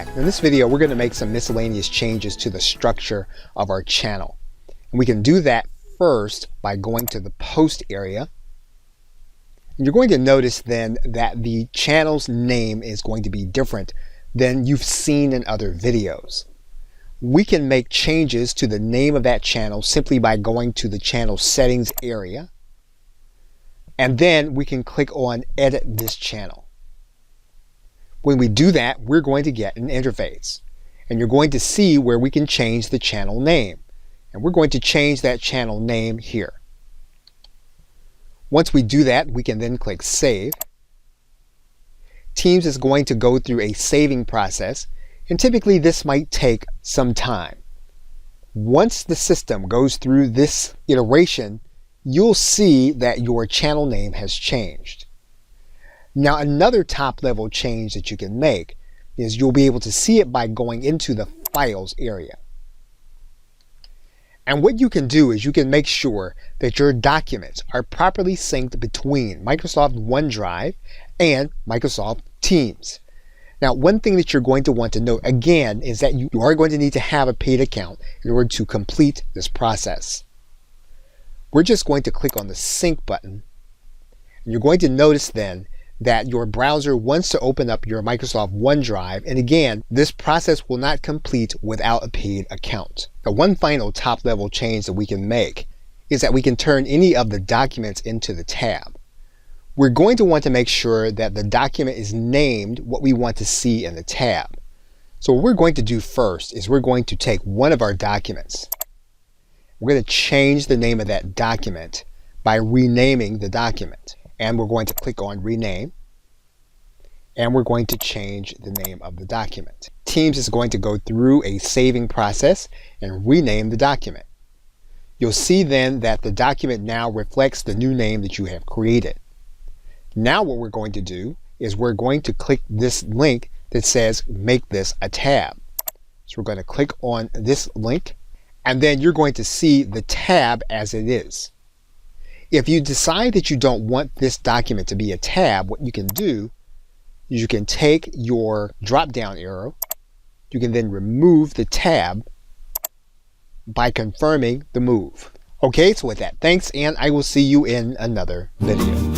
back. In this video, we're going to make some miscellaneous changes to the structure of our channel. And we can do that first by going to the post area. And you're going to notice then that the channel's name is going to be different than you've seen in other videos. We can make changes to the name of that channel simply by going to the channel settings area. And then we can click on edit this channel. When we do that, we're going to get an interface. And you're going to see where we can change the channel name. And we're going to change that channel name here. Once we do that, we can then click Save. Teams is going to go through a saving process, and typically this might take some time. Once the system goes through this iteration, you'll see that your channel name has changed. Now, another top-level change that you can make is you'll be able to see it by going into the Files area. And what you can do is you can make sure that your documents are properly synced between Microsoft OneDrive and Microsoft Teams. Now, one thing that you're going to want to note again is that you are going to need to have a paid account in order to complete this process. We're just going to click on the Sync button. And you're going to notice then that your browser wants to open up your Microsoft OneDrive, and again, this process will not complete without a paid account. Now, one final top-level change that we can make is that we can turn any of the documents into the tab. We're going to want to make sure that the document is named what we want to see in the tab. So what we're going to do first is we're going to take one of our documents. We're going to change the name of that document by renaming the document. And we're going to click on Rename. And we're going to change the name of the document. Teams is going to go through a saving process and rename the document. You'll see then that the document now reflects the new name that you have created. Now what we're going to do is we're going to click this link that says make this a tab. So we're going to click on this link, and then you're going to see the tab as it is. If you decide that you don't want this document to be a tab, what you can do is you can take your drop-down arrow. You can then remove the tab by confirming the move. Okay, so with that, thanks, and I will see you in another video.